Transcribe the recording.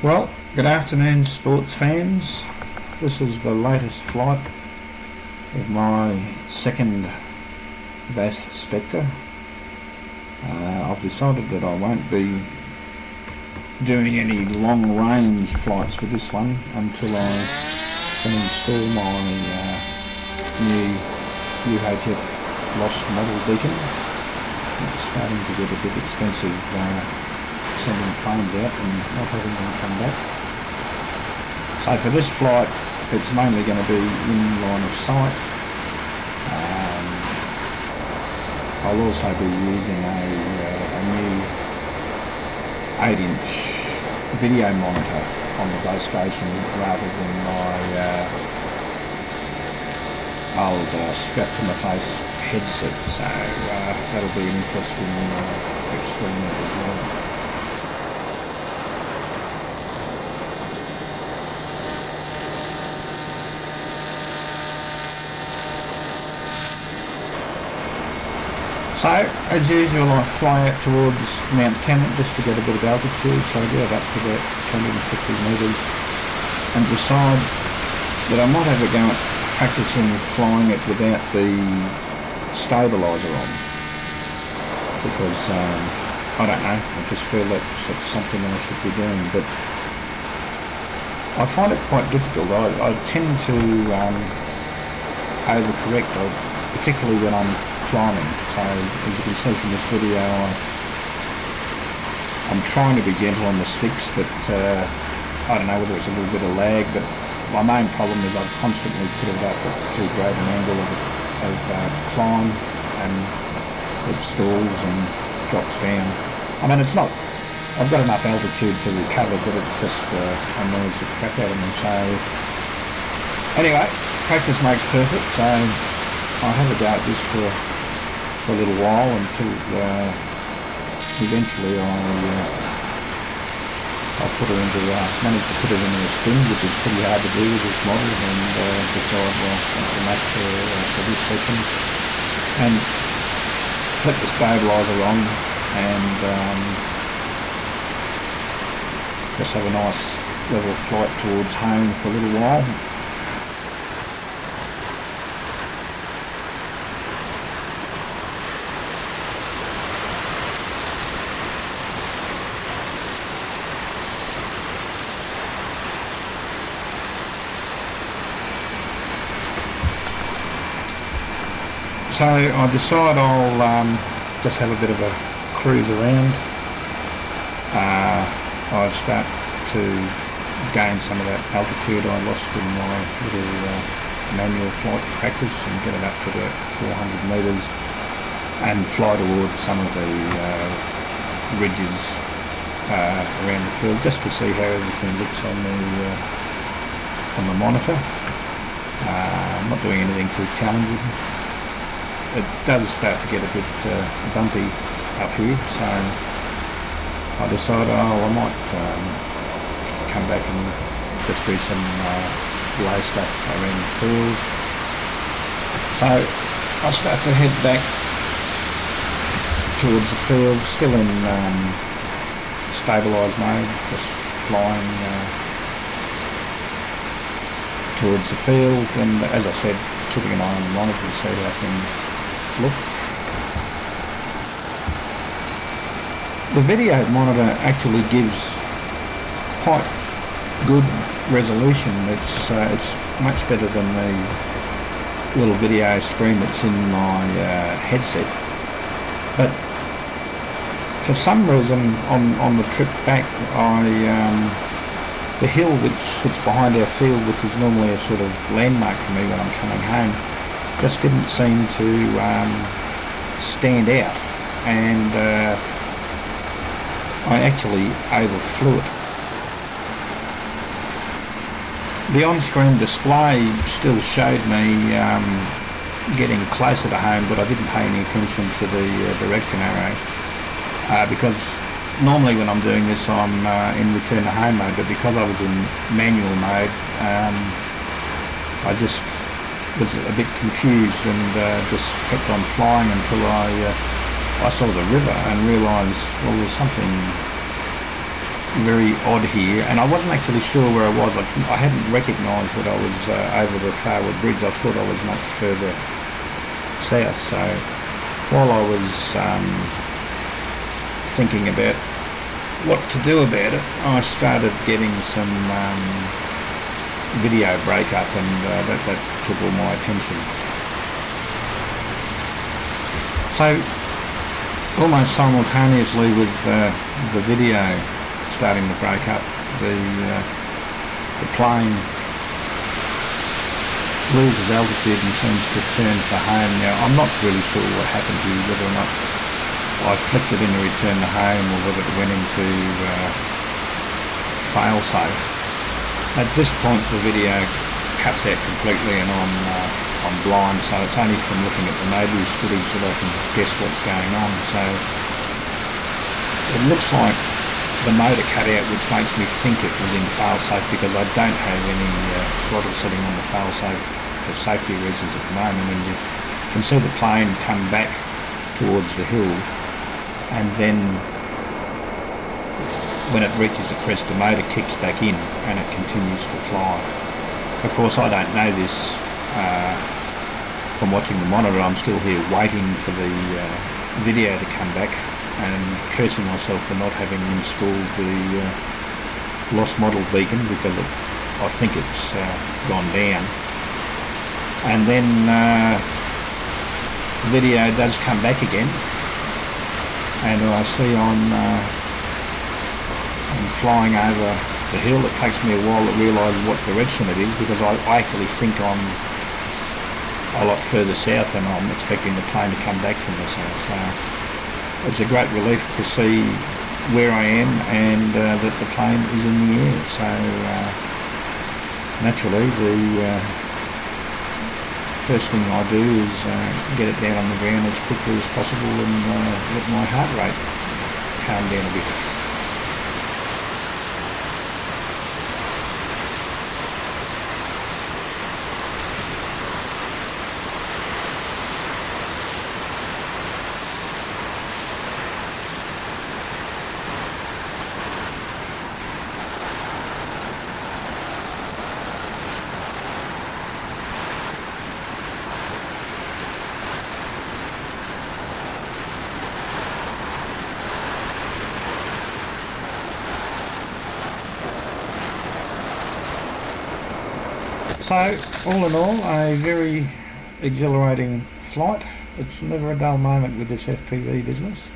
Well, good afternoon, sports fans. This is the latest flight of my second VAS Specter. I've decided that I won't be doing any long range flights with this one until I can install my new UHF lost model beacon. It's starting to get a bit expensive sending planes out and not having them come back. So for this flight it's mainly going to be in line of sight. I'll also be using a new 8-inch video monitor on the base station rather than my old strap-to-my-face headset, so that'll be an interesting experiment as well. So, as usual, I fly out towards Mount Tennant just to get a bit of altitude, so I get up to about 250 metres and decide that I might have a go at practising flying it without the stabiliser on, because I don't know, I just feel that's something I should be doing, but I find it quite difficult. I tend to overcorrect, particularly when I'm climbing. So as you can see from this video, I'm trying to be gentle on the sticks, but I don't know whether it's a little bit of lag, but my main problem is I constantly put it up at too great an angle of climb, and it stalls and drops down. I mean, it's not, I've got enough altitude to recover, but it just annoys the crap out of me. So anyway, practice makes perfect, so I'll have a go at this for a little while until eventually I'll put her into, manage to put it into a spin, which is pretty hard to do with this model, and decide, well, that's enough for this session, and flip the stabiliser on and just have a nice level flight towards home for a little while. So I decide I'll just have a bit of a cruise around. I start to gain some of that altitude I lost in my little manual flight practice and get it up to the 400 metres and fly towards some of the ridges around the field just to see how everything looks on the monitor. I'm not doing anything too challenging. It does start to get a bit bumpy up here, so I decided, I might come back and just do some low stuff around the field. So I'll start to head back towards the field, still in stabilised mode, just flying towards the field, and as I said, keeping an eye on the monitor to see how things look. The video monitor actually gives quite good resolution. It's much better than the little video screen that's in my headset. But for some reason on the trip back, the hill which sits behind our field, which is normally a sort of landmark for me when I'm coming home, just didn't seem to stand out, and I actually overflew it. The on-screen display still showed me getting closer to home, but I didn't pay any attention to the direction arrow because normally when I'm doing this I'm in return to home mode, but because I was in manual mode, I just was a bit confused and just kept on flying until I saw the river and realised, well, there's something very odd here, and I wasn't actually sure where I was. I hadn't recognised that I was over the Farwood Bridge. I thought I was much further south. So while I was thinking about what to do about it, I started getting some video breakup, and that took all my attention. So almost simultaneously with the video starting to break up, the plane loses altitude and seems to turn for home. Now, I'm not really sure what happened here, whether or not I flicked it in to return to home or whether it went into fail-safe. At this point the video cuts out completely and I'm blind, so it's only from looking at the nobody's footage that I can guess what's going on. So it looks like the motor cut out, which makes me think it was in fail-safe, because I don't have any throttle setting on the fail-safe for safety reasons at the moment. And you can see the plane come back towards the hill, and then when it reaches the crest, the motor kicks back in and it continues to fly. Of course, I don't know this from watching the monitor. I'm still here waiting for the video to come back and cursing myself for not having installed the lost model beacon, because I think it's gone down. And then the video does come back again, and I see I'm flying over the hill. It takes me a while to realise what direction it is, because I actually think I'm a lot further south than I'm expecting the plane to come back from the south. So it's a great relief to see where I am and that the plane is in the air. So naturally the first thing I do is get it down on the ground as quickly as possible and let my heart rate calm down a bit. So, all in all, a very exhilarating flight. It's never a dull moment with this FPV business.